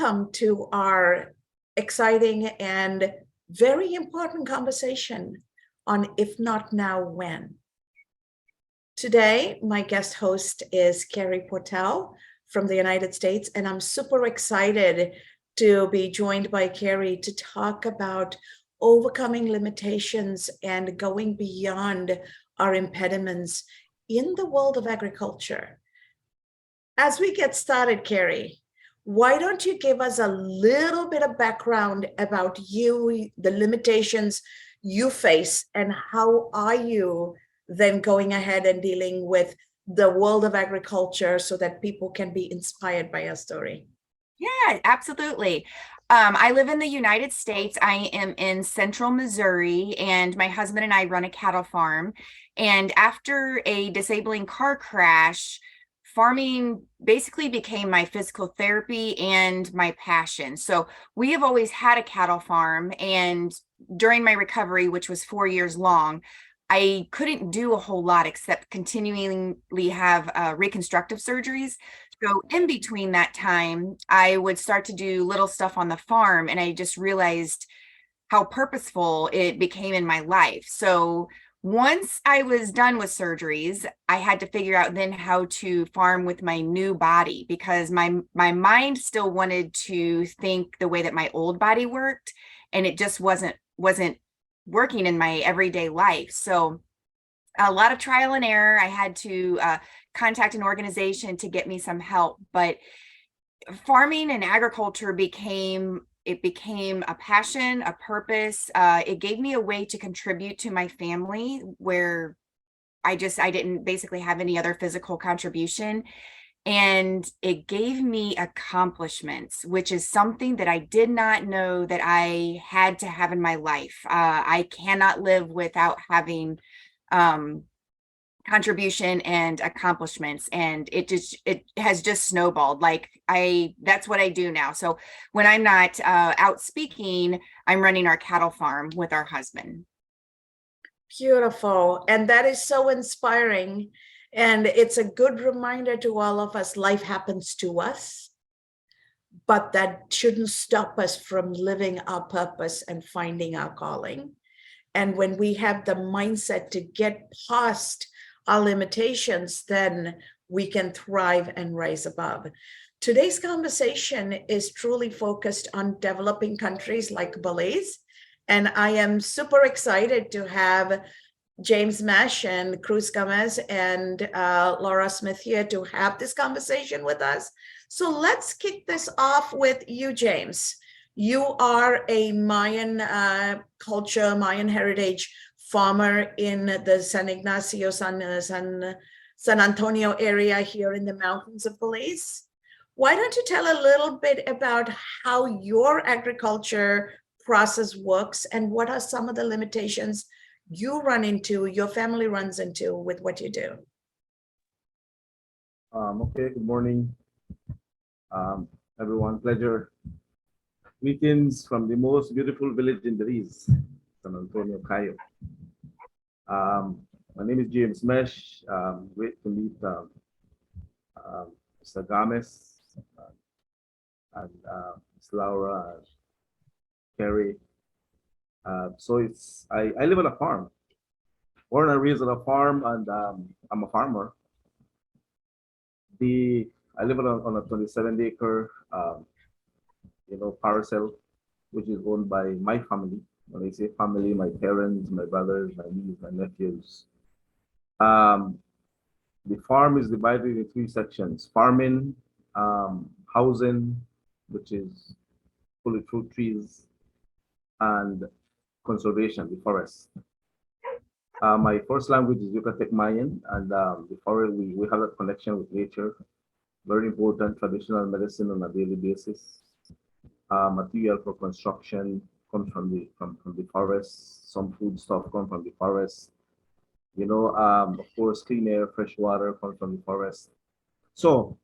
Welcome to our exciting and very important conversation on If Not Now, When. Today, my guest host is Carey Portell from the United States, and I'm super excited to be joined by Carey to talk about overcoming limitations and going beyond our impediments in the world of agriculture. As we get started, Carey, why don't you give us a little bit of background about you, the limitations you face, and how are you then going ahead and dealing with the world of agriculture so that people can be inspired by your story? Yeah, absolutely. I live in the United States. I am in central Missouri, and my husband and I run a cattle farm. And after a disabling car crash, farming basically became my physical therapy and my passion. So we have always had a cattle farm. And during my recovery, which was 4 years long, I couldn't do a whole lot except continually have reconstructive surgeries. So in between that time, I would start to do little stuff on the farm, and I just realized how purposeful it became in my life. So once I was done with surgeries, I had to figure out then how to farm with my new body, because my mind still wanted to think the way that my old body worked, and it just wasn't working in my everyday life. So a lot of trial and error. I had to contact an organization to get me some help, but farming and agriculture became a passion, a purpose. It gave me a way to contribute to my family where I didn't basically have any other physical contribution. And it gave me accomplishments, which is something that I did not know that I had to have in my life. I cannot live without having contribution and accomplishments, and it has just snowballed. That's what I do now. So when I'm not out speaking, I'm running our cattle farm with our husband. Beautiful. And that is so inspiring. And it's a good reminder to all of us, life happens to us, but that shouldn't stop us from living our purpose and finding our calling. And when we have the mindset to get past our limitations, then we can thrive and rise above. Today's conversation is truly focused on developing countries like Belize. And I am super excited to have James Mesh and Cruz Gomez and Laura Smith here to have this conversation with us. So let's kick this off with you, James. You are a Mayan culture, Mayan heritage farmer in the San Ignacio, San Antonio area here in the mountains of Belize. Why don't you tell a little bit about how your agriculture process works and what are some of the limitations you run into, your family runs into with what you do? Okay, good morning, everyone. Pleasure. Greetings from the most beautiful village in Belize, San Antonio, Cayo. My name is James Mesh. Great to meet Mr. Gomez and Ms. Laura and Carey. I live on a farm. Born and raised on a farm, and I'm a farmer. I live on a 27-acre parcel, which is owned by my family. When I say family, my parents, my brothers, my nieces, my nephews. The farm is divided in three sections: farming, housing, which is fully fruit trees, and conservation, the forest. My first language is Yucatec Mayan, and the forest, we have a connection with nature. Very important traditional medicine on a daily basis. Material for construction comes from the forest. Some food stuff comes from the forest. Of course, clean air, fresh water comes from the forest. So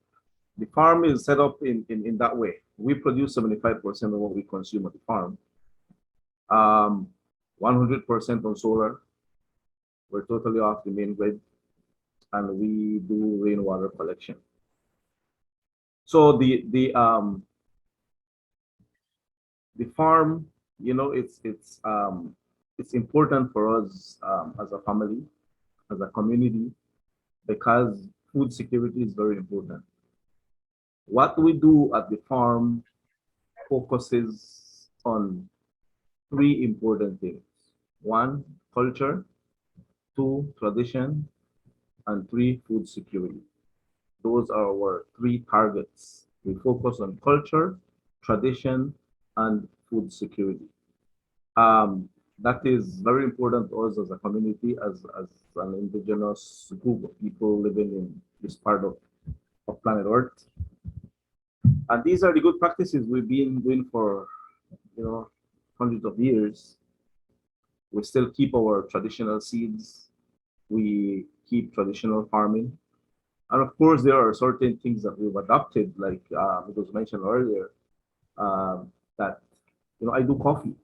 the farm is set up in that way. We produce 75% of what we consume at the farm. 100% on solar. We're totally off the main grid, and we do rainwater collection. So the farm, it's important for us as a family, as a community, because food security is very important. What we do at the farm focuses on three important things. One, culture. Two, tradition. And three, food security. Those are our three targets. We focus on culture, tradition, and food security. Um, that is very important to us as a community, as an indigenous group of people living in this part of planet Earth. And these are the good practices we've been doing for, you know, hundreds of years. We still keep our traditional seeds. We keep traditional farming. And of course, there are certain things that we've adopted, like it was mentioned earlier, that, I do coffee.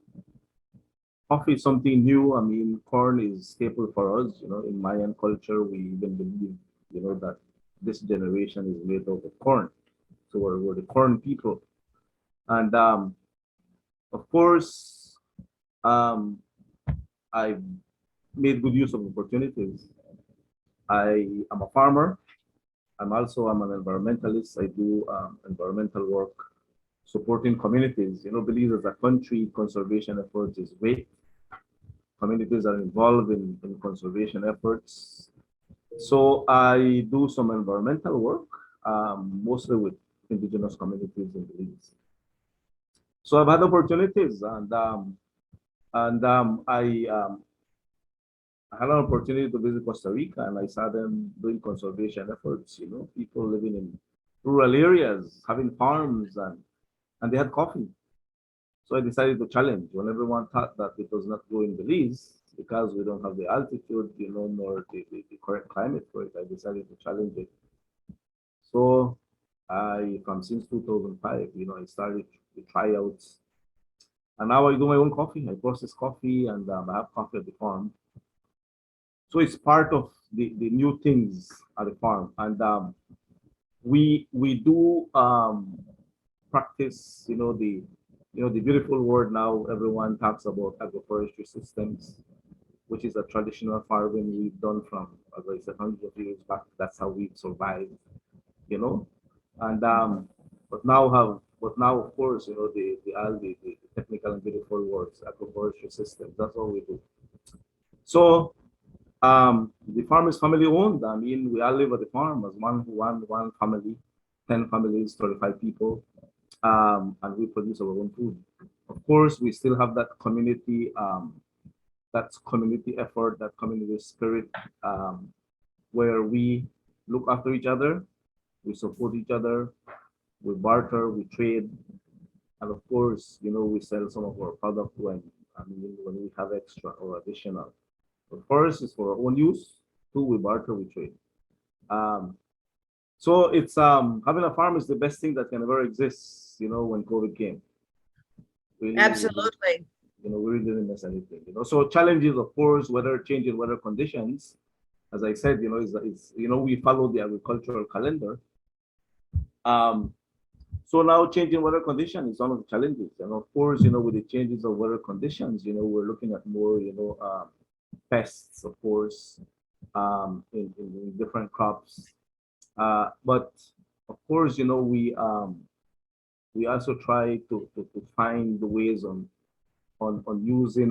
Coffee is something new. I mean, corn is staple for us. In Mayan culture, we even believe, that this generation is made out of corn. So we're the corn people. And of course, um, I've made good use of opportunities. I am a farmer. I'm an environmentalist. I do environmental work supporting communities. Belize as a country, conservation efforts is great. Communities are involved in conservation efforts. So I do some environmental work, mostly with indigenous communities in Belize. So I've had opportunities, and I had an opportunity to visit Costa Rica, and I saw them doing conservation efforts. People living in rural areas, having farms, and they had coffee. So I decided to challenge. When everyone thought that it was not growing Belize because we don't have the altitude, nor the correct climate for it, I decided to challenge it. So from since 2005, I started the tryouts, and now I do my own coffee. I process coffee, and I have coffee at the farm. So it's part of the new things at the farm, and we do practice, the beautiful word now everyone talks about agroforestry systems, which is a traditional farming we've done from, as I said, hundreds of years back. That's how we've survived, you know. And but now of course, all the technical and beautiful words, agroforestry systems. That's all we do. So the farm is family owned. I mean, we all live at the farm as one family, 10 families, 35 people, and we produce our own food. Of course, we still have that community effort, that community spirit, where we look after each other, we support each other, we barter, we trade, and of course, we sell some of our product when we have extra or additional. The first is for our own use. Two, we barter, we trade. Um, so it's having a farm is the best thing that can ever exist. When COVID came, Absolutely. we really didn't miss anything. So challenges, of course, weather changing weather conditions. As I said, we follow the agricultural calendar. Um, so now changing weather conditions is one of the challenges, and of course, with the changes of weather conditions, we're looking at more, pests, of course, in different crops. But of course, we also try to find the ways on using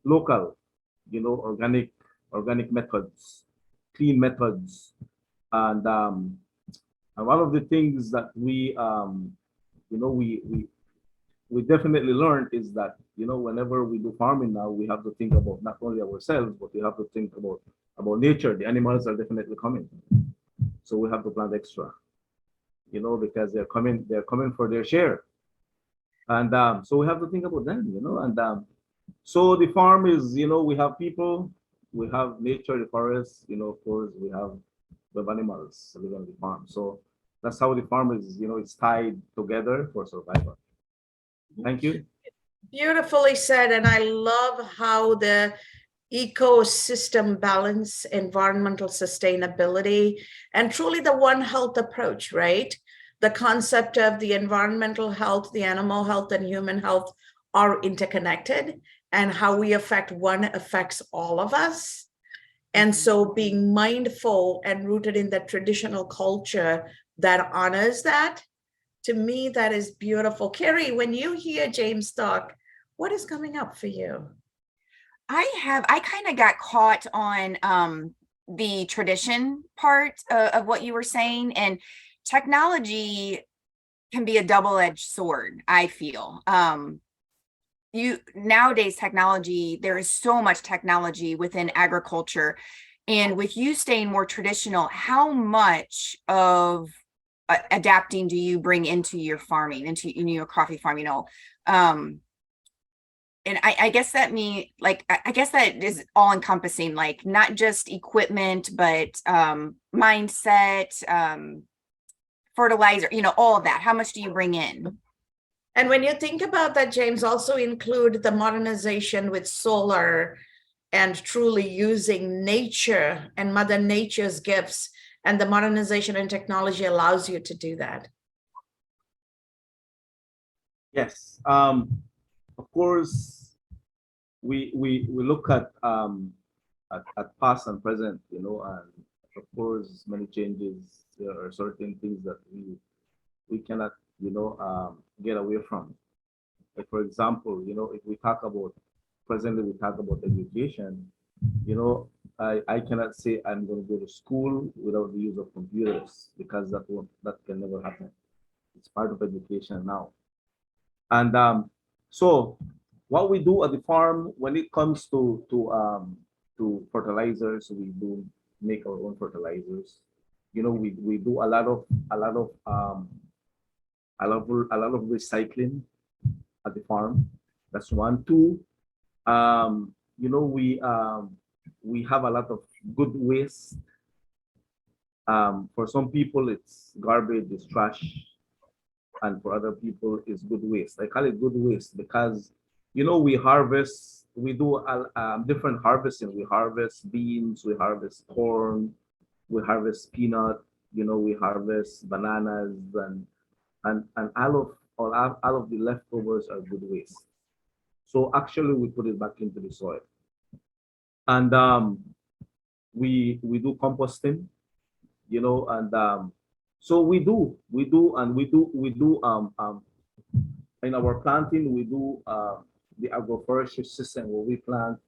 local, organic methods, clean methods, and one of the things that you know, we definitely learned is that whenever we do farming now, we have to think about not only ourselves, but we have to think about nature. The animals are definitely coming, so we have to plant extra, because they're coming for their share, and so we have to think about them, and so the farm is, we have people, we have nature, the forest, of course, we have animals living on the farm. So that's how the farm is, it's tied together for survival. Thank you. Beautifully said. And I love how the ecosystem balance, environmental sustainability, and truly the One Health approach, right? the concept of the environmental health, the animal health, and human health are interconnected, and how we affect one affects all of us. And so being mindful and rooted in the traditional culture that honors that, to me, that is beautiful. Carey, when you hear James talk, what is coming up for you? I kind of got caught on the tradition part of what you were saying, and technology can be a double-edged sword, I feel. You nowadays technology, there is so much technology within agriculture, and with you staying more traditional, how much of adapting do you bring into your farming, into your coffee farm, and I guess that I guess that is all encompassing, like not just equipment, but mindset, fertilizer, all of that. How much do you bring in? And when you think about that, James, also include the modernization with solar and truly using nature and Mother Nature's gifts, and the modernization and technology allows you to do that. Yes. Of course, we look at past and present, and of course many changes. There are certain things that we cannot, get away from. Like for example, if we talk about presently, we talk about education. I cannot say I'm going to go to school without the use of computers, because that can never happen. It's part of education now. And so what we do at the farm when it comes to fertilizers, we do make our own fertilizers. We do a lot of recycling at the farm. That's one. Two, we have a lot of good waste. For some people, it's garbage, it's trash, and for other people, it's good waste. I call it good waste because, we harvest. We do different harvesting. We harvest beans, we harvest corn, we harvest peanut. We harvest bananas, and all of the leftovers are good waste. So actually, we put it back into the soil, and we do composting, and so we do in our planting, we do the agroforestry system where we plant,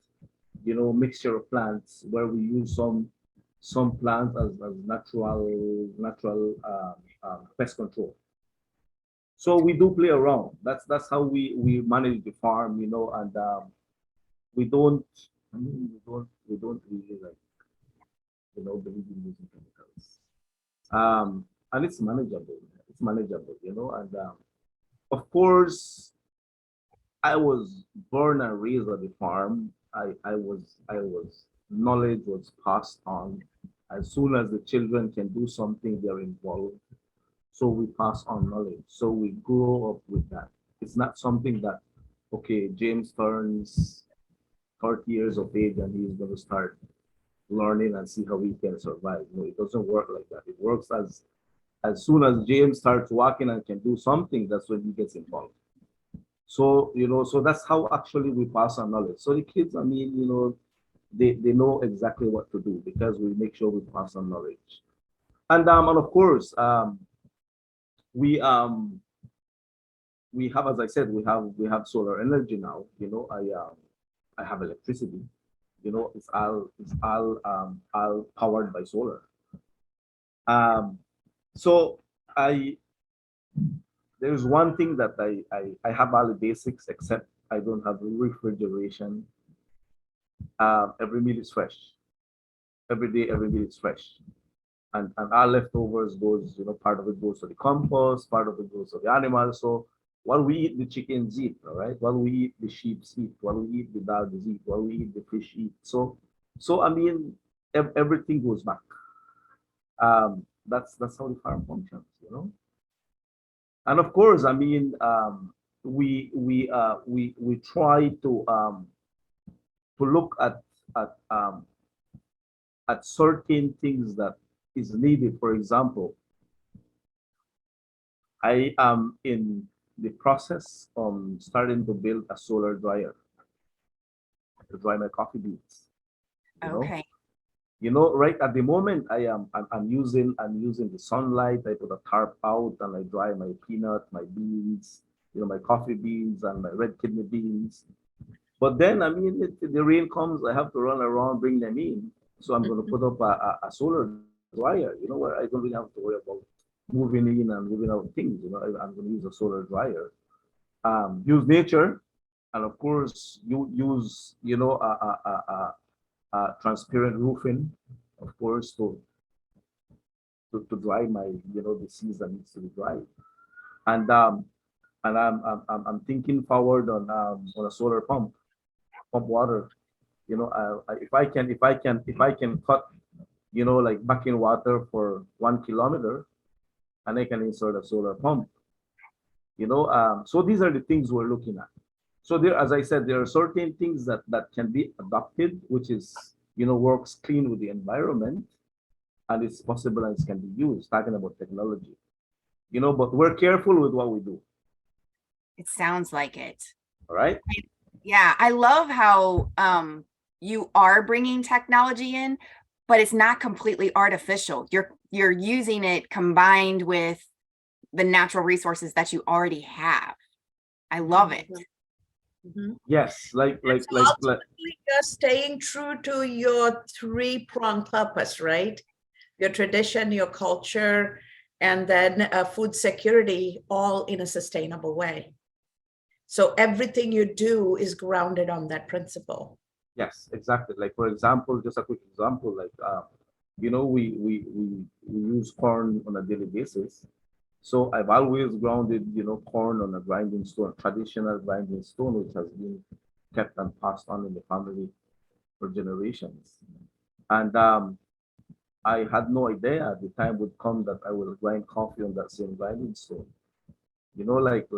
mixture of plants, where we use some plants as natural pest control. So we do play around. That's how we manage the farm, and we don't we don't really, like, believe in using chemicals. And it's manageable. It's manageable, and of course, I was born and raised at the farm. I was knowledge was passed on. As soon as the children can do something, they're involved. So we pass on knowledge. So we grow up with that. It's not something that, okay, James turns 30 years of age and he's going to start learning and see how he can survive. No, it doesn't work like that. It works as soon as James starts walking and can do something, that's when he gets involved. So, so that's how actually we pass on knowledge. So the kids, they know exactly what to do because we make sure we pass on knowledge. And of course, we we have, as I said, we have solar energy now. I have electricity. It's all powered by solar. Um, so I there's one thing that I have all the basics, except I don't have refrigeration. Every meal is fresh. Every day, every meal is fresh. And our leftovers goes, part of it goes to the compost, part of it goes to the animals. So what we eat, the chickens eat, all right? What we eat, the sheep eat. What we eat, the dogs eat. What we eat, the fish eat. So everything goes back. That's how the farm functions. And of course, we try to look at um, at certain things that is needed. For example, I am in the process of starting to build a solar dryer to dry my coffee beans. You know, Okay. right at the moment, I'm using the sunlight. I put a tarp out and I dry my peanut, my beans, my coffee beans and my red kidney beans. But then, I mean, the rain comes, I have to run around, bring them in. So I'm going to put up a solar dryer, where I don't really have to worry about moving in and moving out things. I'm going to use a solar dryer. Use nature, and of course, you use, transparent roofing, of course, to dry my, the seeds that needs to be dried. And I'm thinking forward on a solar pump water. If I can cut, like backing water for 1 kilometer, and I can insert a solar pump. So these are the things we're looking at. So there, as I said, there are certain things that can be adopted, which is, works clean with the environment, and it's possible and it can be used. Talking about technology, but we're careful with what we do. It sounds like it. All right. Yeah, I love how you are bringing technology in, but it's not completely artificial. You're using it combined with the natural resources that you already have. I love it. Mhm. Yes, like And so ultimately, you're staying true to your three-pronged purpose, right? Your tradition, your culture, and then food security, all in a sustainable way. So everything you do is grounded on that principle. yes, exactly. Like, for example, just a quick example, like we use corn on a daily basis. So I've always grounded, corn on a grinding stone, traditional grinding stone, which has been kept and passed on in the family for generations. And I had no idea the time would come that I will grind coffee on that same grinding stone. Like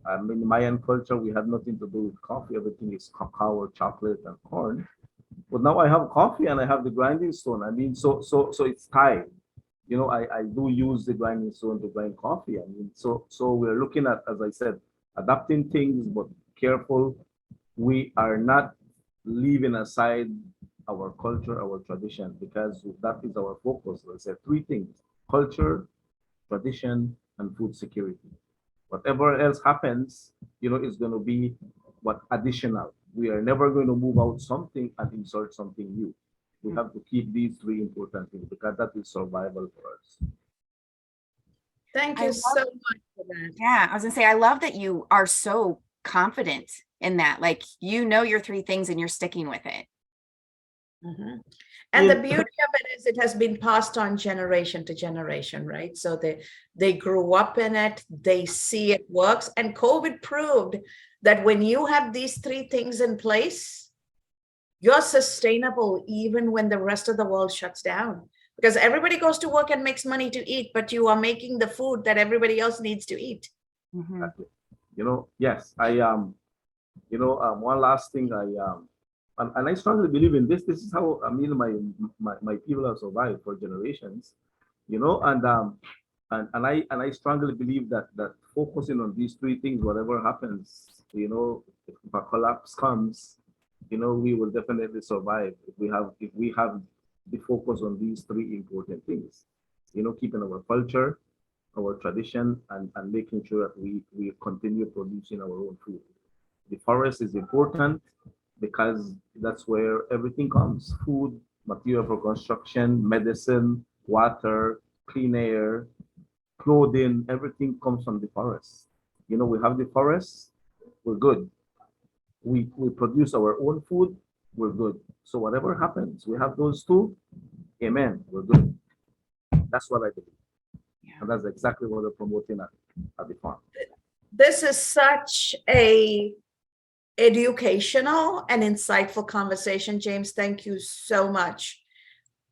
I mean, Mayan culture, we had nothing to do with coffee. Everything is cacao or chocolate and corn. But now I have coffee and I have the grinding stone. I mean, so it's tied. I do use the grinding stone to grind coffee. I mean, so we're looking at, as I said, adapting things, but careful. We are not leaving aside our culture, our tradition, because that is our focus. I said three things: culture, tradition, and food security. Whatever else happens, is going to be what additional. We are never going to move out something and insert something new. We have to keep these three important things because that is survival for us. Thank I you love, so much for that. yeah, I was gonna say, I love that you are so confident in that. Like, you know your three things and you're sticking with it. Mhm. And the In beauty of it is it has been passed on generation to generation, right? So they grew up in it, they see it works, and COVID proved that when you have these three things in place, you're sustainable even when the rest of the world shuts down. Because everybody goes to work and makes money to eat, but you are making the food that everybody else needs to eat. Mhm. yes, one last thing and I strongly believe in this. This is how I mean my people have survived for generations, and I strongly believe that focusing on these three things, whatever happens, if a collapse comes, we will definitely survive if we have the focus on these three important things. Keeping our culture, our tradition, and making sure that we continue producing our own food. The forest is important because that's where everything comes: food, material for construction, medicine, water, clean air, clothing, everything comes from the forest. We have the forest, we're good. We produce our own food, we're good. So whatever happens, we have those two, amen, we're good. That's what I believe. Yeah. And that's exactly what we're promoting at the farm. This is such a educational and insightful conversation, James. Thank you so much.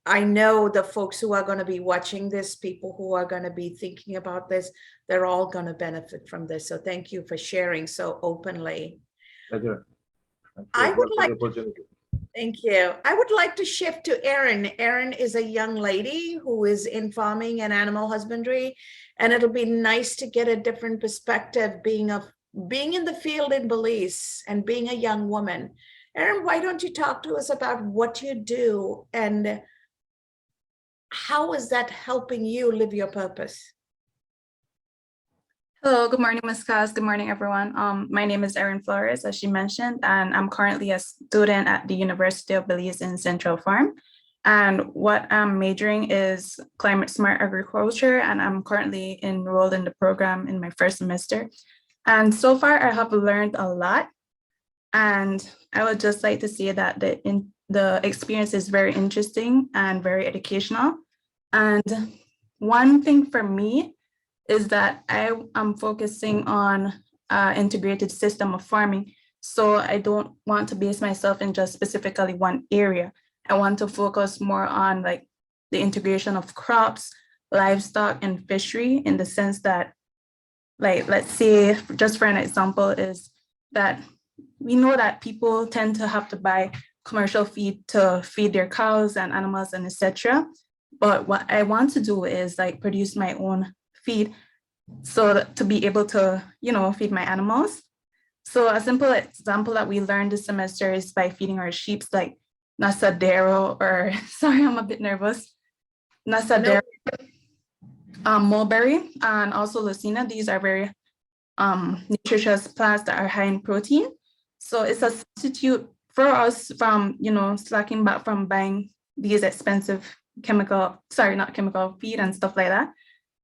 I know the folks who are going to be watching this, people who are going to be thinking about this, they're all going to benefit from this. So thank you for sharing so openly. Pleasure. Thank you I as would well for the like opportunity. Thank you. I would like to shift to Erin. Erin is a young lady who is in farming and animal husbandry, And it'll be nice to get a different perspective being in the field in Belize and being a young woman. Erin, why don't you talk to us about what you do and how is that helping you live your purpose? Hello, good morning, Ms. Kaz. Good morning, everyone. My name is Erin Flores, as she mentioned, and I'm currently a student at the University of Belize in Central Farm. And what I'm majoring is climate smart agriculture, and I'm currently enrolled in the program in my first semester. And so far, I have learned a lot. And I would just like to say that the experience is very interesting and very educational. And one thing for me is that I am focusing on integrated system of farming. So I don't want to base myself in just specifically one area. I want to focus more on like the integration of crops, livestock, and fishery in the sense that, like, let's say, just for an example, is that we know that people tend to have to buy commercial feed to feed their cows and animals and etc. But what I want to do is like produce my own feed so to be able to, feed my animals. So a simple example that we learned this semester is by feeding our sheep like Nasadero, or sorry, I'm a bit nervous. Nasadero, mulberry, and also Lucina. These are very nutritious plants that are high in protein. So it's a substitute for us from, slacking back from buying these expensive feed and stuff like that.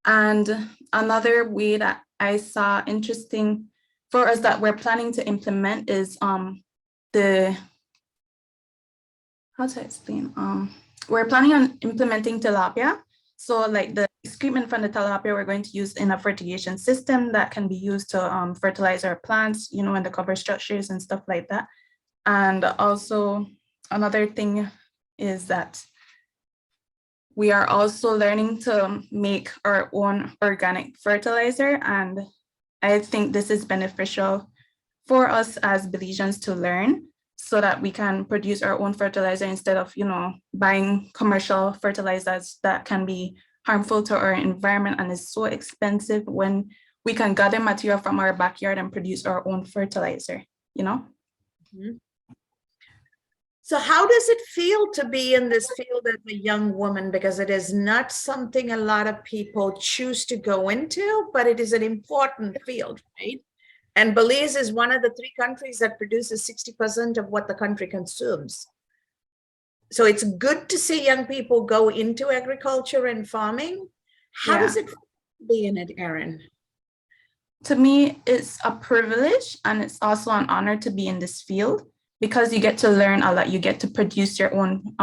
And another way that I saw interesting for us that we're planning to implement is we're planning on implementing tilapia. So like the excrement from the tilapia, we're going to use in a fertigation system that can be used to fertilize our plants, and the cover structures and stuff like that. And also another thing is that we are also learning to make our own organic fertilizer. And I think this is beneficial for us as Belizeans to learn so that we can produce our own fertilizer instead of, buying commercial fertilizers that can be harmful to our environment and is so expensive when we can gather material from our backyard and produce our own fertilizer, Mm-hmm. So how does it feel to be in this field as a young woman? Because it is not something a lot of people choose to go into, but it is an important field, right? And Belize is one of the 3 countries that produces 60% of what the country consumes. So it's good to see young people go into agriculture and farming. How does it feel to be in it, Erin? To me, it's a privilege and it's also an honor to be in this field because you get to learn a lot. You get to produce your own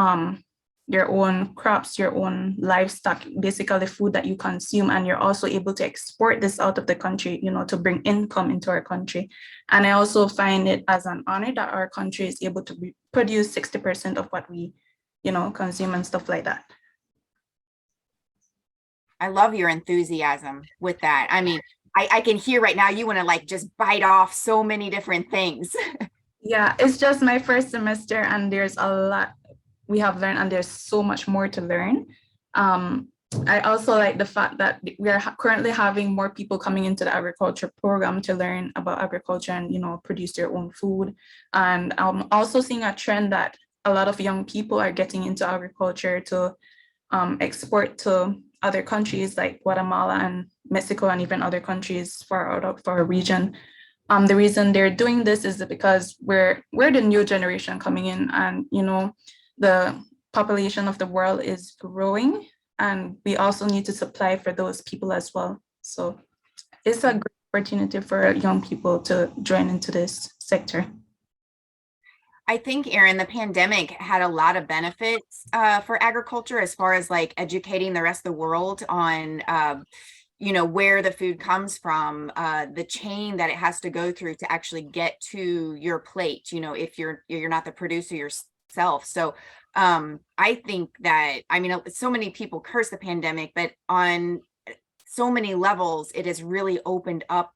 crops, your own livestock, basically food that you consume, and you're also able to export this out of the country, to bring income into our country. And I also find it as an honor that our country is able to produce 60% of what we, consume and stuff like that. I love your enthusiasm with that. I mean, I can hear right now you want to like just bite off so many different things. Yeah, it's just my first semester and there's a lot we have learned and there's so much more to learn. I also like the fact that we are currently having more people coming into the agriculture program to learn about agriculture and, produce their own food. And I'm also seeing a trend that a lot of young people are getting into agriculture to export to other countries like Guatemala and Mexico and even other countries for our region. The reason they're doing this is because we're the new generation coming in, and the population of the world is growing, and we also need to supply for those people as well. So it's a great opportunity for young people to join into this sector. I think, Erin, the pandemic had a lot of benefits for agriculture as far as like educating the rest of the world on where the food comes from, the chain that it has to go through to actually get to your plate, if you're not the producer yourself. So I think that, so many people curse the pandemic, but on so many levels, it has really opened up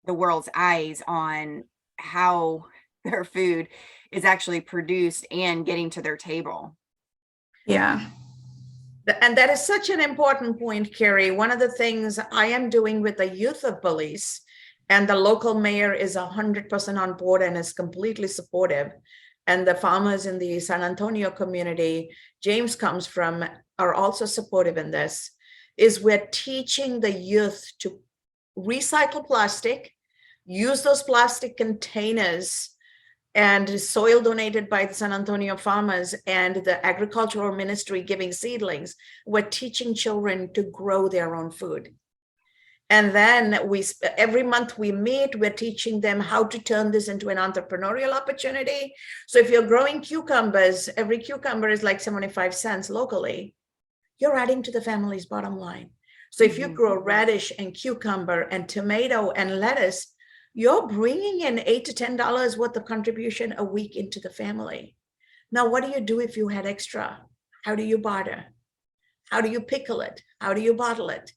the world's eyes on how their food is actually produced and getting to their table. Yeah. And that is such an important point, Carrie. One of the things I am doing with the youth of Belize, and the local mayor is 100% on board and is completely supportive. And the farmers in the San Antonio community James comes from are also supportive in this, is we're teaching the youth to recycle plastic, use those plastic containers and soil donated by the San Antonio farmers and the agricultural ministry giving seedlings. We're teaching children to grow their own food. And then every month we meet, we're teaching them how to turn this into an entrepreneurial opportunity. So if you're growing cucumbers, every cucumber is like 75 cents locally. You're adding to the family's bottom line. So if you grow radish and cucumber and tomato and lettuce, you're bringing in $8 to $10 worth of contribution a week into the family. Now, what do you do if you had extra? How do you barter? How do you pickle it? How do you bottle it?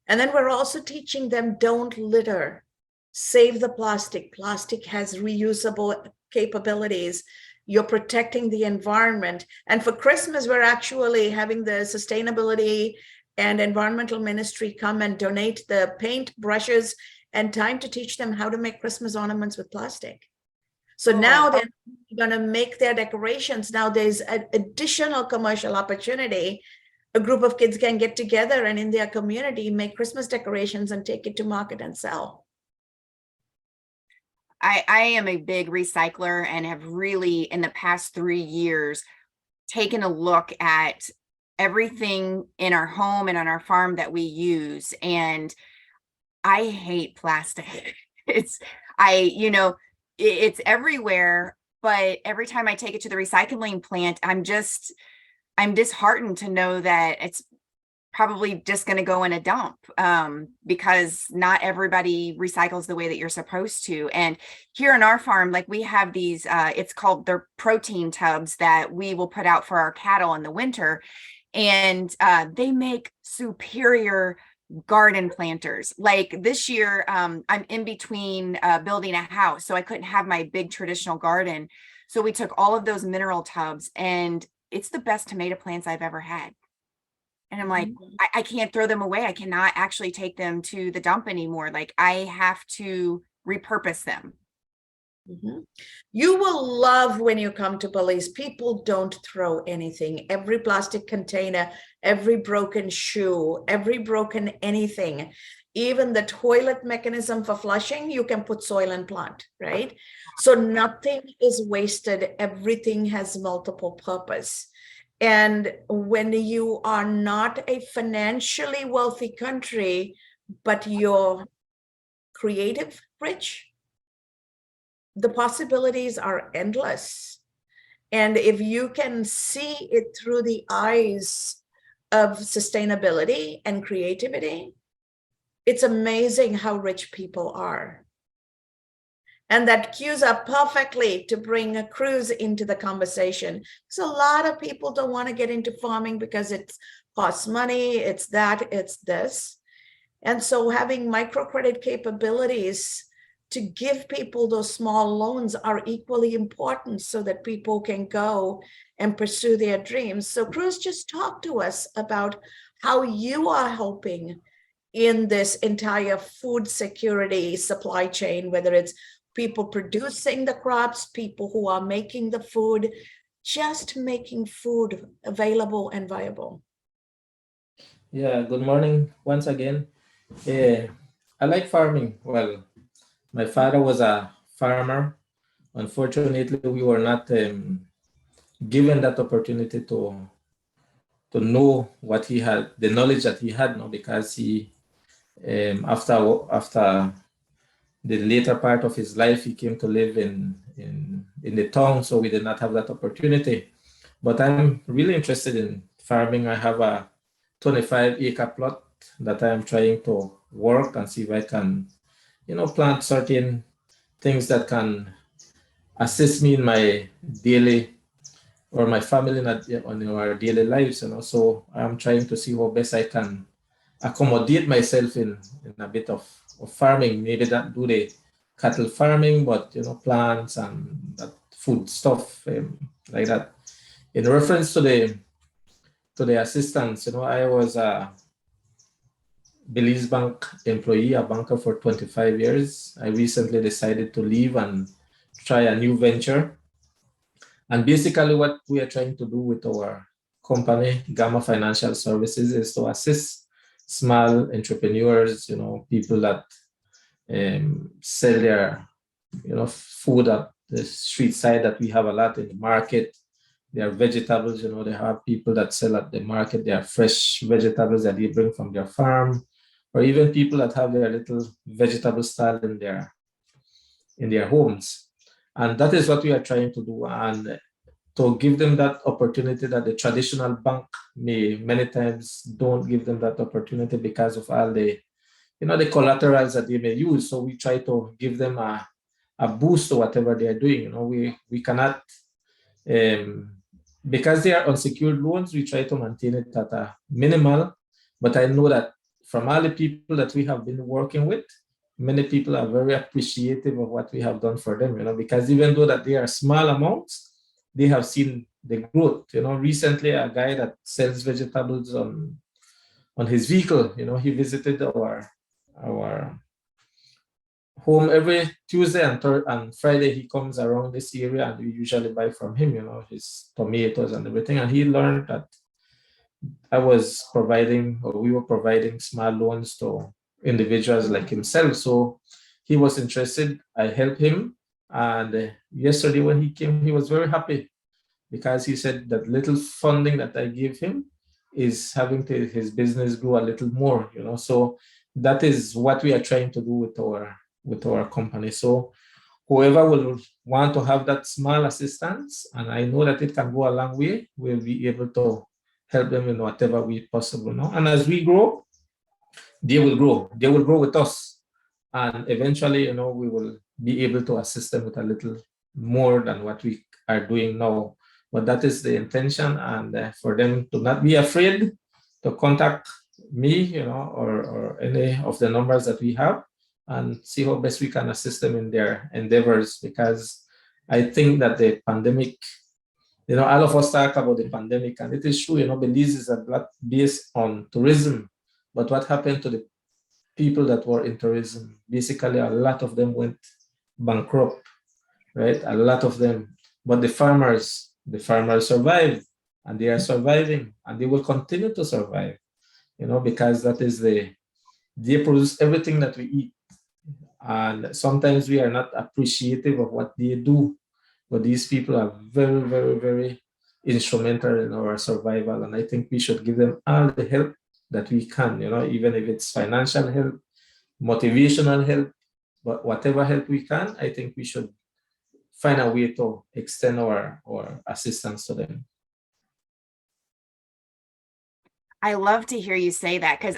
And then we're also teaching them don't litter, save the plastic. Plastic has reusable capabilities. You're protecting the environment. And for Christmas, we're actually having the sustainability and environmental ministry come and donate the paint, brushes, and time to teach them how to make Christmas ornaments with plastic. So now they're going to make their decorations. Now there's an additional commercial opportunity. A group of kids can get together and in their community make Christmas decorations and take it to market and sell. I am a big recycler and have really, in the past 3 years, taken a look at everything in our home and on our farm that we use. And I hate plastic. It's everywhere, but every time I take it to the recycling plant, I'm disheartened to know that it's probably just going to go in a dump, because not everybody recycles the way that you're supposed to. And here on our farm, like we have these, they're protein tubs that we will put out for our cattle in the winter. And they make superior garden planters. Like this year, I'm in between building a house, so I couldn't have my big traditional garden. So we took all of those mineral tubs, and it's the best tomato plants I've ever had. And I'm like, I can't throw them away. I cannot actually take them to the dump anymore. Like I have to repurpose them. You will love when you come to Belize. People don't throw anything. Every plastic container, every broken shoe, every broken anything, even the toilet mechanism for flushing, you can put soil and plant, right? So nothing is wasted. Everything has multiple purpose. And when you are not a financially wealthy country, but you're creative rich, the possibilities are endless. And if you can see it through the eyes of sustainability and creativity, it's amazing how rich people are. And that cues up perfectly to bring a cruise into the conversation. So a lot of people don't want to get into farming because it costs money, it's that, it's this. And so having microcredit capabilities to give people those small loans are equally important so that people can go and pursue their dreams. So Cruz, just talk to us about how you are helping in this entire food security supply chain, whether it's people producing the crops, people who are making the food, just making food available and viable. Yeah, good morning once again. I like farming. Well, my father was a farmer. Unfortunately, we were not given that opportunity to know what he had, the knowledge that he had, no, because he after the later part of his life, he came to live in the town, so we did not have that opportunity. But I'm really interested in farming. I have a 25-acre plot that I'm trying to work and see if I can, plant certain things that can assist me in my daily or my family in our daily lives. So I'm trying to see how best I can accommodate myself in a bit of farming, maybe not do the cattle farming, but plants and that food stuff like that. In reference to the to the assistance. I was a Belize Bank employee, a banker for 25 years. I recently decided to leave and try a new venture. And basically what we are trying to do with our company, Gamma Financial Services, is to assist small entrepreneurs, people that sell their, food at the street side that we have a lot in the market. There are vegetables, they have people that sell at the market, their fresh vegetables that they bring from their farm, or even people that have their little vegetable stall in their homes. And that is what we are trying to do. And to give them that opportunity that the traditional bank may many times don't give them that opportunity because of all the, the collaterals that they may use. So we try to give them a boost to whatever they are doing. We cannot, because they are unsecured loans, we try to maintain it at a minimal. But I know that from all the people that we have been working with, many people are very appreciative of what we have done for them, because even though that they are small amounts, they have seen the growth. Recently a guy that sells vegetables on his vehicle, he visited our home every Tuesday and Friday. He comes around this area and we usually buy from him, his tomatoes and everything. And he learned that we were providing small loans to individuals like himself. So he was interested. I helped him. And yesterday when he came, he was very happy because he said that little funding that I gave him is having his business grow a little more, So that is what we are trying to do with our company. So whoever will want to have that small assistance, and I know that it can go a long way, we'll be able to help them in whatever way possible. And as we grow, they will grow. They will grow with us. And eventually, we will be able to assist them with a little more than what we are doing now. But that is the intention, and for them to not be afraid to contact me, or any of the numbers that we have, and see how best we can assist them in their endeavors. Because I think that the pandemic, all of us talk about the pandemic, and it is true, Belize is a lot based on tourism. But what happened to the people that were in tourism? Basically, a lot of them went bankrupt, right? A lot of them. But the farmers survived, and they are surviving, and they will continue to survive, because that is they produce everything that we eat. And sometimes we are not appreciative of what they do, but these people are very, very, very instrumental in our survival. And I think we should give them all the help that we can, even if it's financial help, motivational help, but whatever help we can, I think we should find a way to extend our assistance to them. I love to hear you say that, because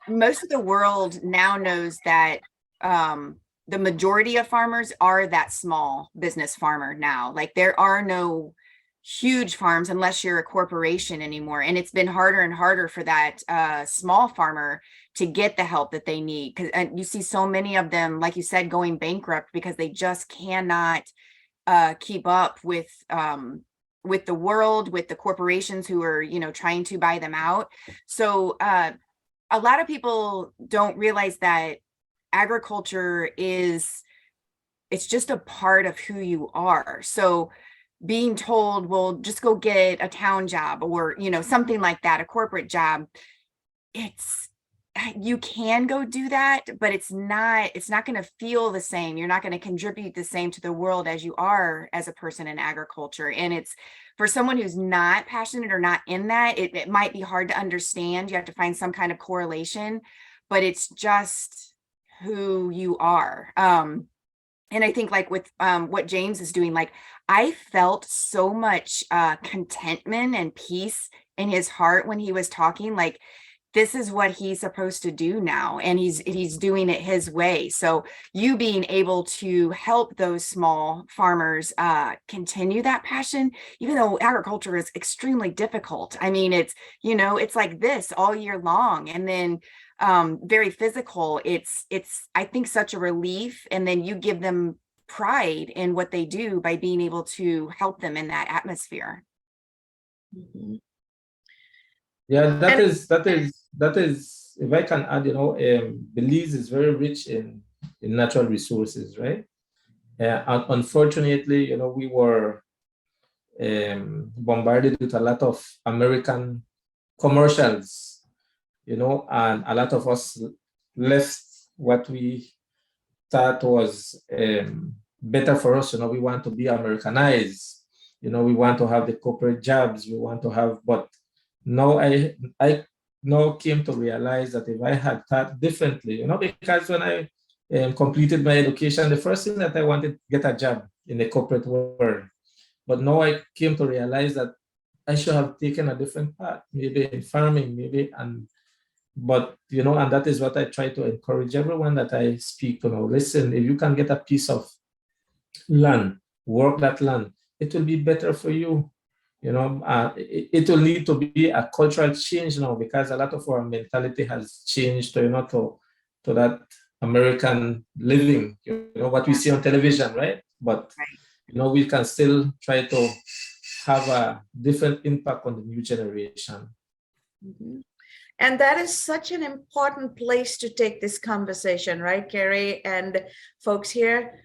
most of the world now knows that the majority of farmers are that small business farmer now. Like, there are no huge farms unless you're a corporation anymore. And it's been harder and harder for that small farmer to get the help that they need. Because you see so many of them, like you said, going bankrupt because they just cannot keep up with the world, with the corporations who are, trying to buy them out. So a lot of people don't realize that agriculture it's just a part of who you are. So being told, well, just go get a town job or, something like that, a corporate job, you can go do that, but it's not going to feel the same. You're not going to contribute the same to the world as you are as a person in agriculture. And it's for someone who's not passionate or not in that, it might be hard to understand. You have to find some kind of correlation, but it's just who you are. And I think like with what James is doing, like I felt so much contentment and peace in his heart when he was talking, like, this is what he's supposed to do now, and he's doing it his way. So you being able to help those small farmers continue that passion, even though agriculture is extremely difficult. I mean, it's like this all year long, and then very physical. It's I think such a relief, and then you give them pride in what they do by being able to help them in that atmosphere. Mm-hmm. Yeah, And that is, if I can add, Belize is very rich in natural resources, right? And unfortunately, we were bombarded with a lot of American commercials, and a lot of us left what we thought was better for us. We want to be Americanized. We want to have the corporate jobs. We want to have, but now I now came to realize that if I had thought differently, because when I completed my education, the first thing that I wanted to get a job in the corporate world. But now I came to realize that I should have taken a different path, maybe in farming, maybe, but and that is what I try to encourage everyone that I speak to now. Listen, if you can get a piece of land, work that land, it will be better for you. It will need to be a cultural change now, because a lot of our mentality has changed to that American living, what we see on television, right? But we can still try to have a different impact on the new generation. Mhm. And that is such an important place to take this conversation, right, Carey and folks here?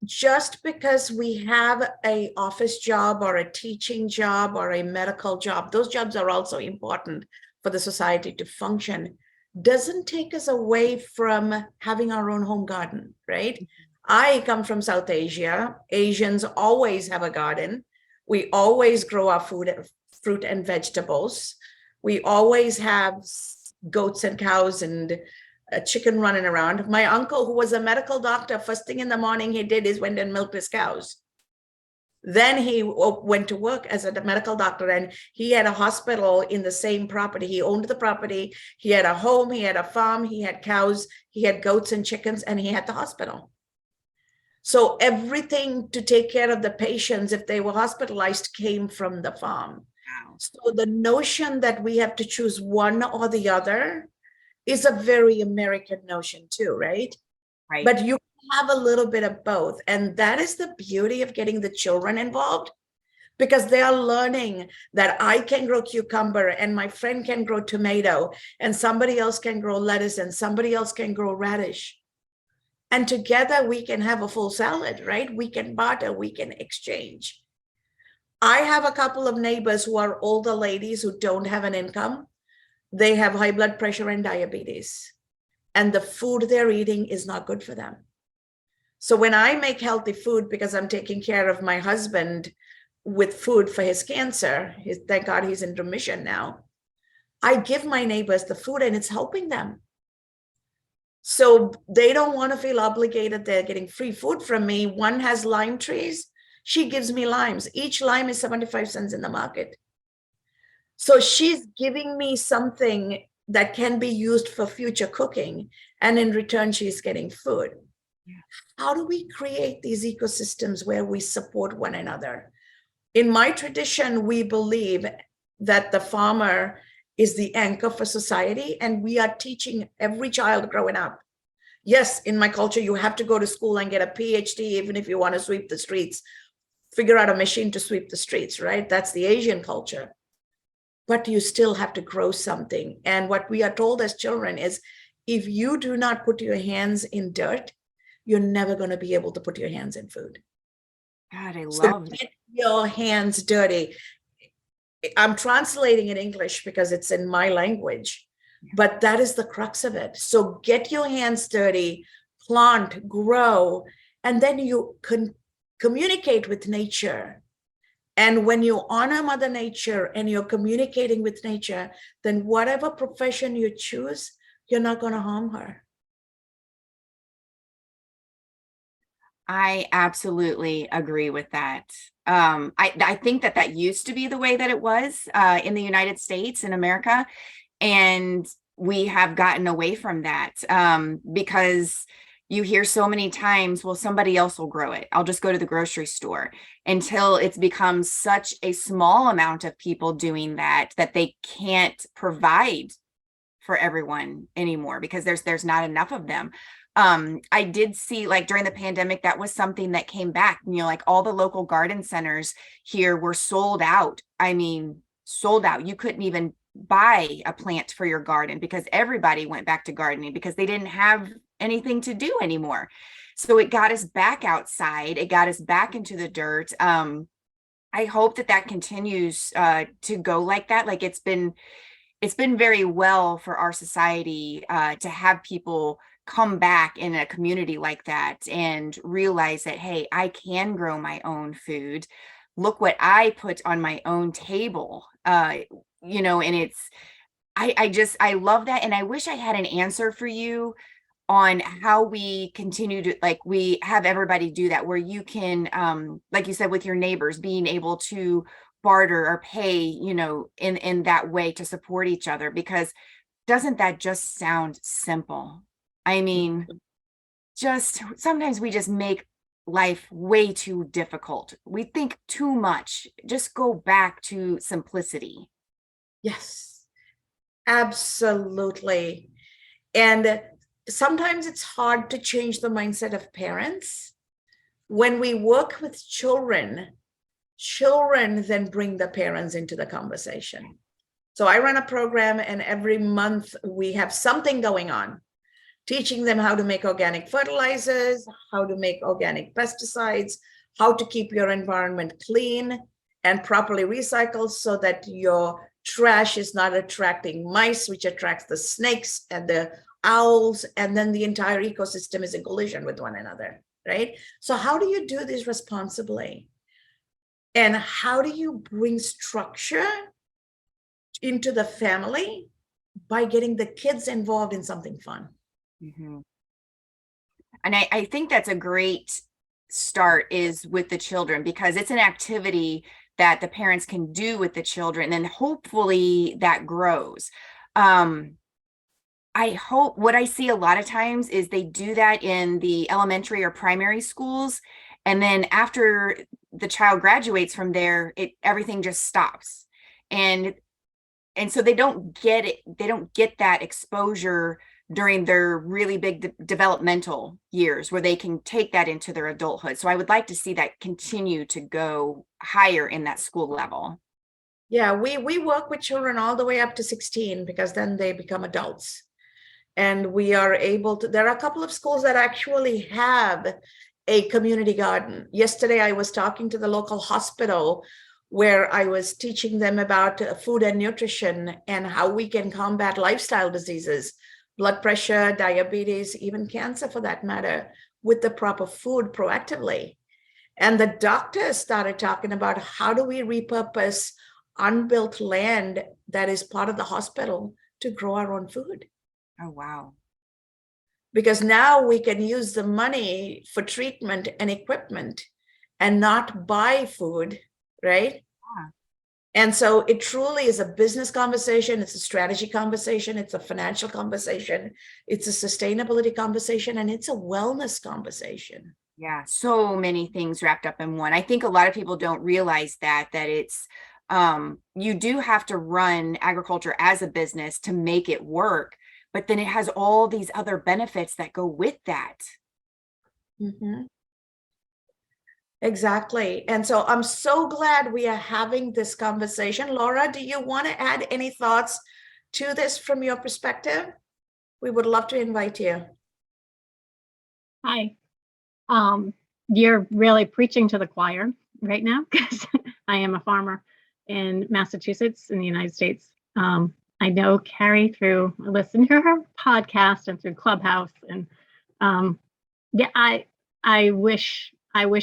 Just because we have an office job or a teaching job or a medical job, those jobs are also important for the society to function, doesn't take us away from having our own home garden, right? I come from South Asia. Asians always have a garden. We always grow our food, fruit and vegetables. We always have goats and cows and a chicken running around. My uncle, who was a medical doctor, first thing in the morning he did is went and milked his cows. Then he went to work as a medical doctor, and he had a hospital in the same property. He owned the property. He had a home, he had a farm, he had cows, he had goats and chickens, and he had the hospital. So everything to take care of the patients, if they were hospitalized, came from the farm. Wow. So the notion that we have to choose one or the other is a very American notion too, right? Right. But you have a little bit of both. And that is the beauty of getting the children involved, because they are learning that I can grow cucumber and my friend can grow tomato and somebody else can grow lettuce and somebody else can grow radish. And together we can have a full salad, right? We can barter, we can exchange. I have a couple of neighbors who are older ladies who don't have an income. They have high blood pressure and diabetes, and the food they're eating is not good for them. So when I make healthy food, because I'm taking care of my husband with food for his cancer, thank God he's in remission now, I give my neighbors the food and it's helping them. So they don't want to feel obligated. They're getting free food from me. One has lime trees. She gives me limes. Each lime is 75 cents in the market. So she's giving me something that can be used for future cooking. And in return, she's getting food. Yeah. How do we create these ecosystems where we support one another? In my tradition, we believe that the farmer is the anchor for society, and we are teaching every child growing up. Yes, in my culture, you have to go to school and get a PhD, even if you want to sweep the streets, figure out a machine to sweep the streets, right? That's the Asian culture. But you still have to grow something. And what we are told as children is, if you do not put your hands in dirt, you're never going to be able to put your hands in food. God, I So love get your hands dirty. I'm translating in English because it's in my language, but that is the crux of it. So get your hands dirty, plant, grow, and then you can communicate with nature. And when you honor Mother Nature and you're communicating with nature, then whatever profession you choose, you're not going to harm her. I absolutely agree with that. I think that used to be the way that it was in the United States, in America, and we have gotten away from that because you hear so many times, well, somebody else will grow it. I'll just go to the grocery store, until it's become such a small amount of people doing that they can't provide for everyone anymore, because there's not enough of them. I did see, like, during the pandemic, that was something that came back, like all the local garden centers here were sold out. I mean, sold out. You couldn't even buy a plant for your garden because everybody went back to gardening because they didn't have anything to do anymore. So it got us back outside. It got us back into the dirt. I hope that continues to go like that. Like it's been very well for our society to have people come back in a community like that and realize that, hey, I can grow my own food. Look what I put on my own table. And I love that. And I wish I had an answer for you on how we continue to, like, we have everybody do that, where you can, like you said, with your neighbors, being able to barter or pay, in that way to support each other, because doesn't that just sound simple? I mean, just sometimes we just make life way too difficult. We think too much. Just go back to simplicity. Yes, absolutely. And sometimes it's hard to change the mindset of parents. When we work with children then bring the parents into the conversation. So I run a program, and every month we have something going on, teaching them how to make organic fertilizers, how to make organic pesticides, how to keep your environment clean and properly recycled so that your trash is not attracting mice, which attracts the snakes and the owls, and then the entire ecosystem is in collision with one another, right? So how do you do this responsibly? And how do you bring structure into the family? By getting the kids involved in something fun. Mm-hmm. And I think that's a great start, is with the children, because it's an activity that the parents can do with the children, and hopefully that grows. I hope what I see a lot of times is they do that in the elementary or primary schools. And then after the child graduates from there, everything just stops. And so they don't get it. They don't get that exposure during their really big developmental years, where they can take that into their adulthood. So I would like to see that continue to go higher in that school level. Yeah, we work with children all the way up to 16, because then they become adults. And we are able to, there are a couple of schools that actually have a community garden. Yesterday, I was talking to the local hospital where I was teaching them about food and nutrition and how we can combat lifestyle diseases, blood pressure, diabetes, even cancer for that matter, with the proper food proactively. And the doctors started talking about how do we repurpose unbuilt land that is part of the hospital to grow our own food. Oh, wow. Because now we can use the money for treatment and equipment and not buy food, right? Yeah. And so it truly is a business conversation. It's a strategy conversation. It's a financial conversation. It's a sustainability conversation. And it's a wellness conversation. Yeah, so many things wrapped up in one. I think a lot of people don't realize that it's, you do have to run agriculture as a business to make it work, but then it has all these other benefits that go with that. Mm-hmm. Exactly. And so I'm so glad we are having this conversation. Laura, do you want to add any thoughts to this from your perspective? We would love to invite you. Hi. You're really preaching to the choir right now, because I am a farmer in Massachusetts in the United States. I know Carrie through listening to her podcast and through Clubhouse, and I wish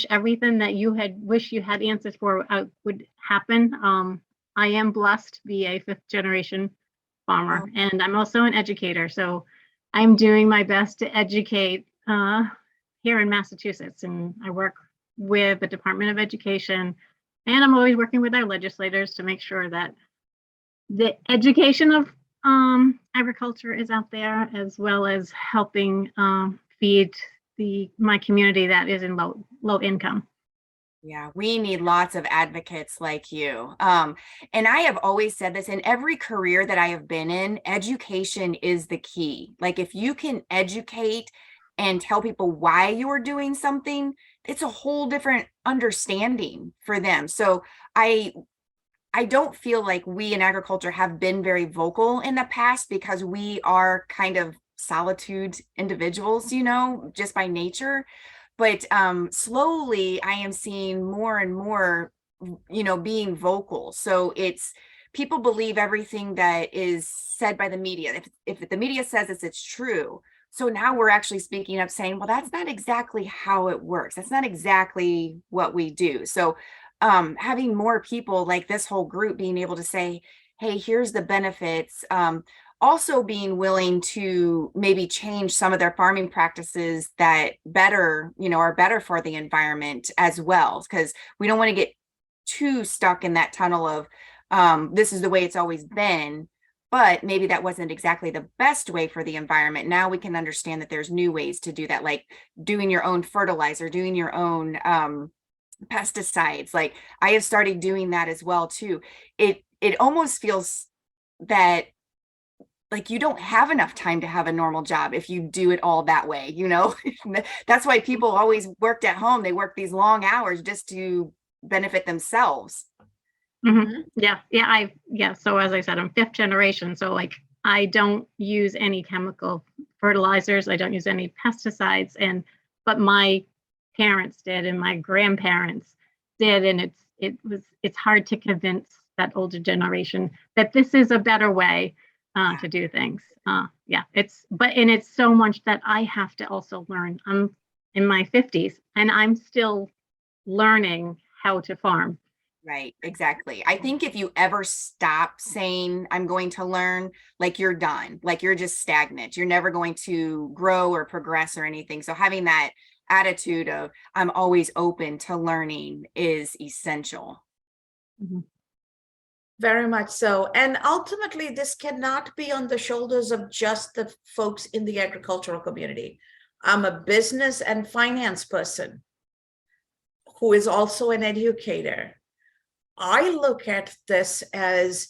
everything that you had answers for would happen. I am blessed to be a 5th generation farmer, and I'm also an educator. So I'm doing my best to educate here in Massachusetts, and I work with the Department of Education, and I'm always working with our legislators to make sure that the education of agriculture is out there, as well as helping feed my community that is in low income. Yeah, we need lots of advocates like you. And I have always said this in every career that I have been in, education is the key. Like, if you can educate and tell people why you're doing something, it's a whole different understanding for them. So I I don't feel like we in agriculture have been very vocal in the past because we are kind of solitude individuals, you know, just by nature. But slowly I am seeing more and more, you know, being vocal. So it's people believe everything that is said by the media. If the media says it's true. So now we're actually speaking up saying, well, that's not exactly how it works. That's not exactly what we do. So having more people like this whole group being able to say, hey, here's the benefits. Also being willing to maybe change some of their farming practices that better, you know, are better for the environment as well, because we don't want to get too stuck in that tunnel of this is the way it's always been, but maybe that wasn't exactly the best way for the environment. Now we can understand that there's new ways to do that, like doing your own fertilizer, doing your own pesticides. Like I have started doing that as well too. It almost feels that like you don't have enough time to have a normal job if you do it all that way, you know. That's why people always worked at home. They work these long hours just to benefit themselves. Yeah. So as I said, I'm 5th generation. So like I don't use any chemical fertilizers. I don't use any pesticides. But my parents did, and my grandparents did. And it's hard to convince that older generation that this is a better way to do things. It's so much that I have to also learn. I'm in my 50s and I'm still learning how to farm. Right, exactly. I think if you ever stop saying I'm going to learn, like you're done, like you're just stagnant, you're never going to grow or progress or anything. So having that attitude of I'm always open to learning is essential. Very much so. And ultimately, this cannot be on the shoulders of just the folks in the agricultural community. I'm a business and finance person who is also an educator. I look at this as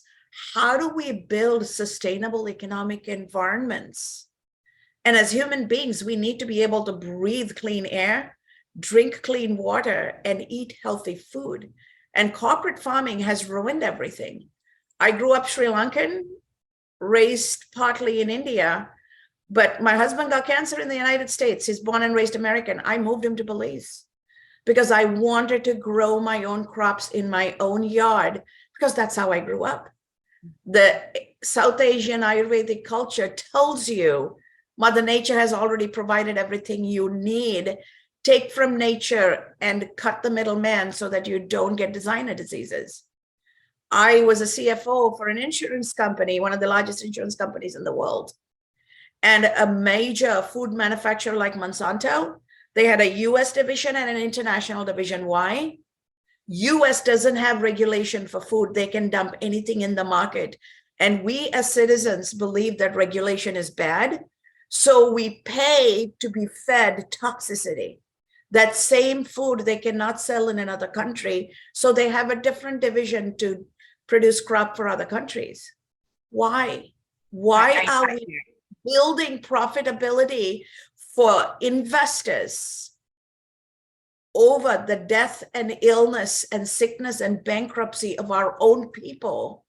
how do we build sustainable economic environments? And as human beings, we need to be able to breathe clean air, drink clean water, and eat healthy food. And corporate farming has ruined everything. I grew up Sri Lankan, raised partly in India, but my husband got cancer in the United States. He's born and raised American. I moved him to Belize because I wanted to grow my own crops in my own yard, because that's how I grew up. The South Asian Ayurvedic culture tells you Mother Nature has already provided everything you need. Take from nature and cut the middleman so that you don't get designer diseases. I was a CFO for an insurance company, one of the largest insurance companies in the world. And a major food manufacturer like Monsanto, they had a US division and an international division. Why? US doesn't have regulation for food. They can dump anything in the market. And we as citizens believe that regulation is bad. So we pay to be fed toxicity. That same food they cannot sell in another country. So they have a different division to produce crop for other countries. Why? Why are we building profitability for investors over the death and illness and sickness and bankruptcy of our own people?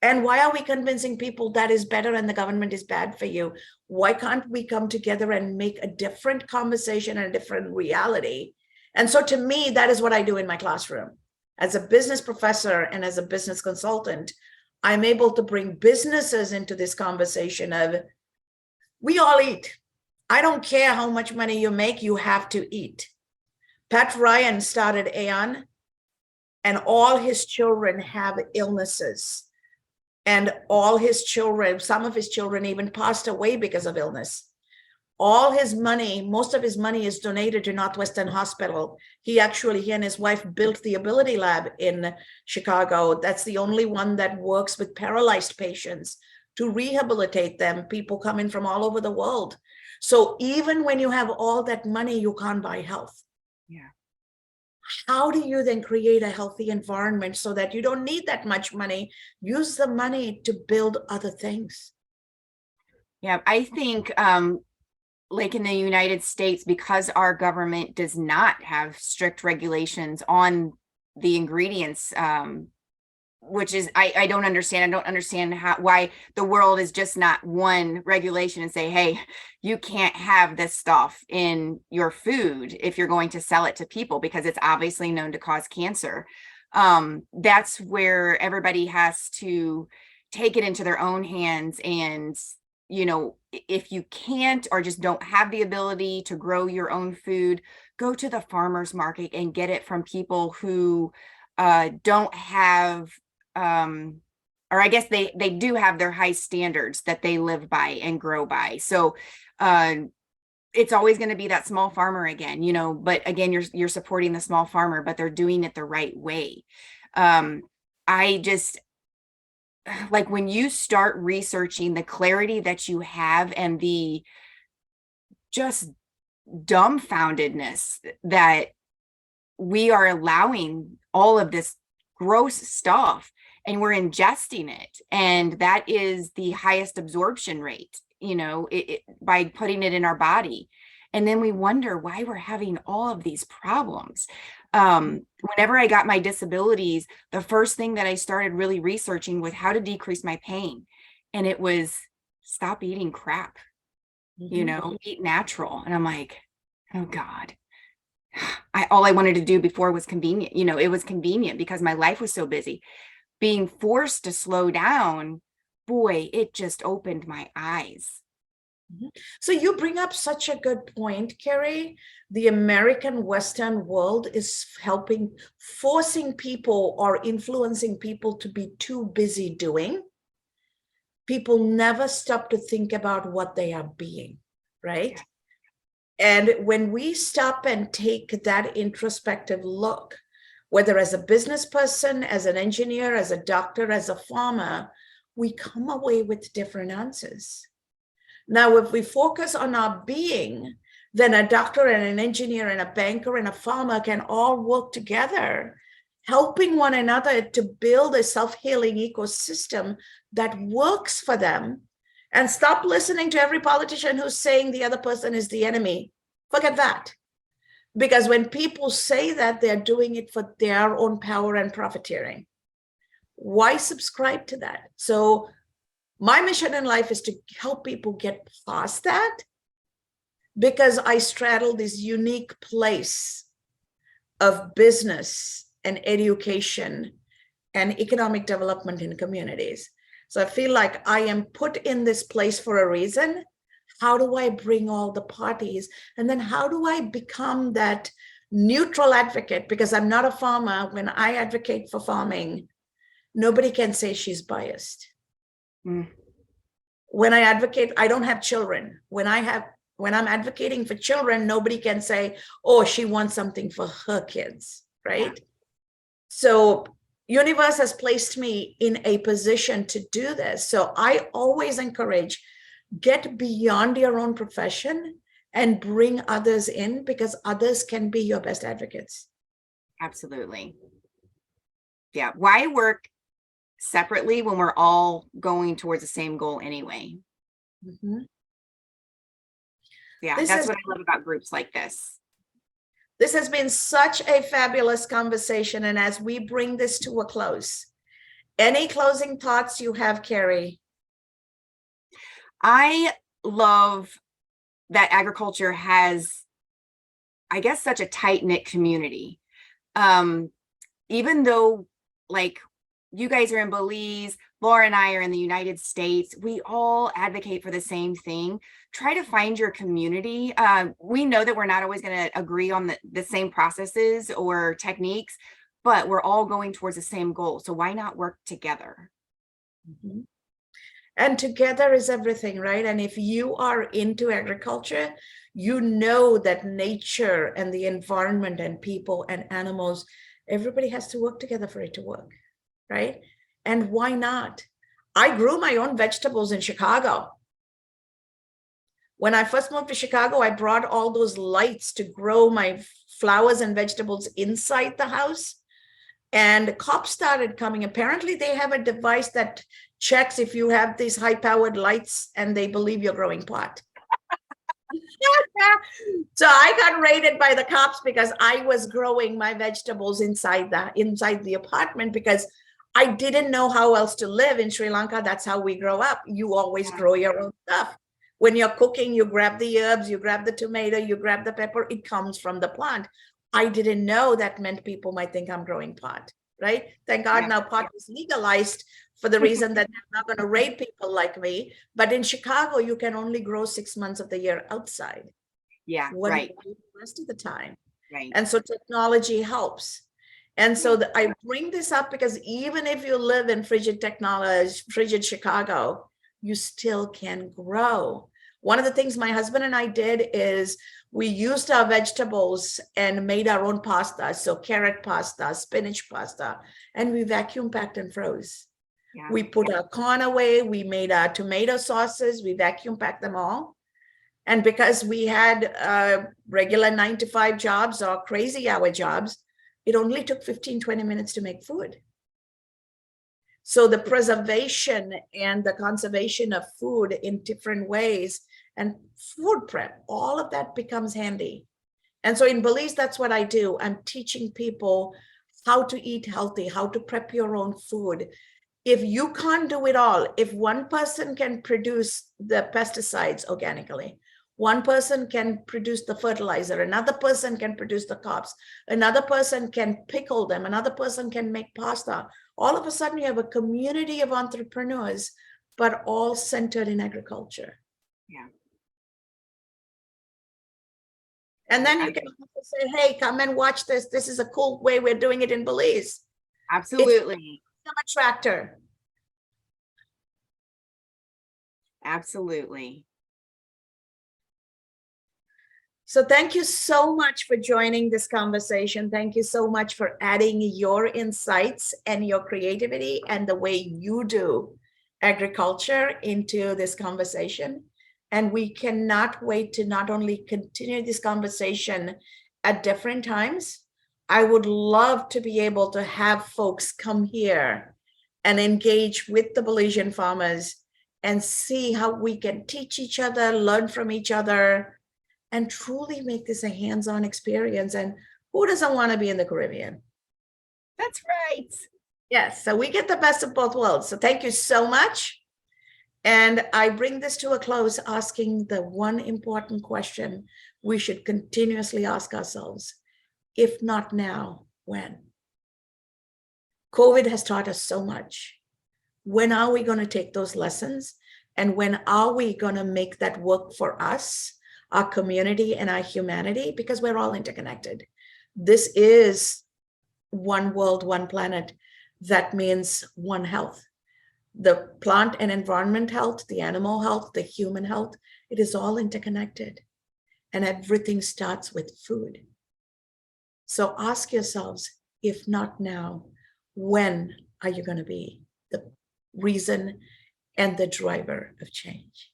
And why are we convincing people that is better and the government is bad for you? Why can't we come together and make a different conversation and a different reality? And so to me, that is what I do in my classroom. As a business professor and as a business consultant, I'm able to bring businesses into this conversation of, we all eat. I don't care how much money you make, you have to eat. Pat Ryan started Aeon, and all his children have illnesses. And all his children, some of his children even passed away because of illness. All his money, most of his money is donated to Northwestern Hospital. He and his wife built the Ability Lab in Chicago. That's the only one that works with paralyzed patients to rehabilitate them, people coming from all over the world. So even when you have all that money, you can't buy health. Yeah. How do you then create a healthy environment so that you don't need that much money? Use the money to build other things. Yeah, I think like in the United States, because our government does not have strict regulations on the ingredients which is I don't understand. I don't understand why the world is just not one regulation and say, hey, you can't have this stuff in your food if you're going to sell it to people, because it's obviously known to cause cancer. That's where everybody has to take it into their own hands. And, you know, if you can't or just don't have the ability to grow your own food, go to the farmer's market and get it from people who don't have, or I guess they do have their high standards that they live by and grow by. So it's always going to be that small farmer again, you know, but again, you're supporting the small farmer, but they're doing it the right way. I just, like, when you start researching the clarity that you have and the just dumbfoundedness that we are allowing all of this gross stuff and we're ingesting it, and that is the highest absorption rate, you know, by putting it in our body. And then we wonder why we're having all of these problems. Whenever I got my disabilities, the first thing that I started really researching was how to decrease my pain. And it was stop eating crap, you know, eat natural. And I'm like, oh God, all I wanted to do before was convenient. You know, it was convenient because my life was so busy. Being forced to slow down, boy, it just opened my eyes. So you bring up such a good point, Carey. The American Western world is forcing people or influencing people to be too busy doing. People never stop to think about what they are being, right? And when we stop and take that introspective look, whether as a business person, as an engineer, as a doctor, as a farmer, we come away with different answers. Now, if we focus on our being, then a doctor and an engineer and a banker and a farmer can all work together, helping one another to build a self-healing ecosystem that works for them, and stop listening to every politician who's saying the other person is the enemy. Forget that. Because when people say that, they're doing it for their own power and profiteering. Why subscribe to that? So my mission in life is to help people get past that, because I straddle this unique place of business and education and economic development in communities. So I feel like I am put in this place for a reason. How do I bring all the parties? And then how do I become that neutral advocate? Because I'm not a farmer. When I advocate for farming, nobody can say she's biased. When I advocate, I don't have children. When I'm advocating for children, nobody can say, oh, she wants something for her kids, right? So universe has placed me in a position to do this. So I always encourage, get beyond your own profession and bring others in, because others can be your best advocates. Absolutely. Yeah. Why work separately when we're all going towards the same goal anyway? Yeah, that's what I love about groups like this. This has been such a fabulous conversation. And as we bring this to a close, any closing thoughts you have, Carey? I love that agriculture has, I guess, such a tight-knit community. Even though, like, you guys are in Belize, Laura and I are in the United States, we all advocate for the same thing. Try to find your community. We know that we're not always going to agree on the same processes or techniques, but we're all going towards the same goal. So why not work together? And together is everything, right? And if you are into agriculture, you know that nature and the environment and people and animals, everybody has to work together for it to work, right? And why not? I grew my own vegetables in Chicago. When I first moved to Chicago, I brought all those lights to grow my flowers and vegetables inside the house. And the cops started coming. Apparently, they have a device that checks if you have these high-powered lights and they believe you're growing pot. So I got raided by the cops because I was growing my vegetables inside the apartment, because I didn't know how else to live in Sri Lanka. That's how we grow up. You always grow your own stuff. When you're cooking, you grab the herbs, you grab the tomato, you grab the pepper. It comes from the plant. I didn't know that meant people might think I'm growing pot, right? Thank God now pot is legalized for the reason that they're not going to raid people like me. But in Chicago, you can only grow 6 months of the year outside. Yeah, What do right, you do the rest of the time? right. And so technology helps. And so I bring this up because even if you live in frigid technology, frigid Chicago, you still can grow. One of the things my husband and I did is we used our vegetables and made our own pasta. So carrot pasta, spinach pasta, and we vacuum packed and froze. Yeah. We put our corn away. We made our tomato sauces. We vacuum packed them all. And because we had regular 9-to-5 jobs or crazy hour jobs, it only took 15-20 minutes to make food. So the preservation and the conservation of food in different ways and food prep, all of that becomes handy. And so in Belize, that's what I do. I'm teaching people how to eat healthy, how to prep your own food. If you can't do it all, if one person can produce the pesticides organically, one person can produce the fertilizer, another person can produce the crops, another person can pickle them, another person can make pasta. All of a sudden you have a community of entrepreneurs, but all centered in agriculture. Yeah. And then you can also say, hey, come and watch this. This is a cool way we're doing it in Belize. Absolutely. It's a tractor. Absolutely. So thank you so much for joining this conversation. Thank you so much for adding your insights and your creativity and the way you do agriculture into this conversation. And we cannot wait to not only continue this conversation at different times. I would love to be able to have folks come here and engage with the Belizean farmers and see how we can teach each other, learn from each other, and truly make this a hands-on experience. And who doesn't want to be in the Caribbean? That's right. Yes, so we get the best of both worlds. So thank you so much. And I bring this to a close asking the one important question we should continuously ask ourselves. If not now, when? COVID has taught us so much. When are we going to take those lessons? And when are we going to make that work for us, our community, and our humanity? Because we're all interconnected. This is one world, one planet. That means one health. The plant and environment health, the animal health, the human health, it is all interconnected. And everything starts with food. So ask yourselves, if not now, when are you going to be the reason and the driver of change?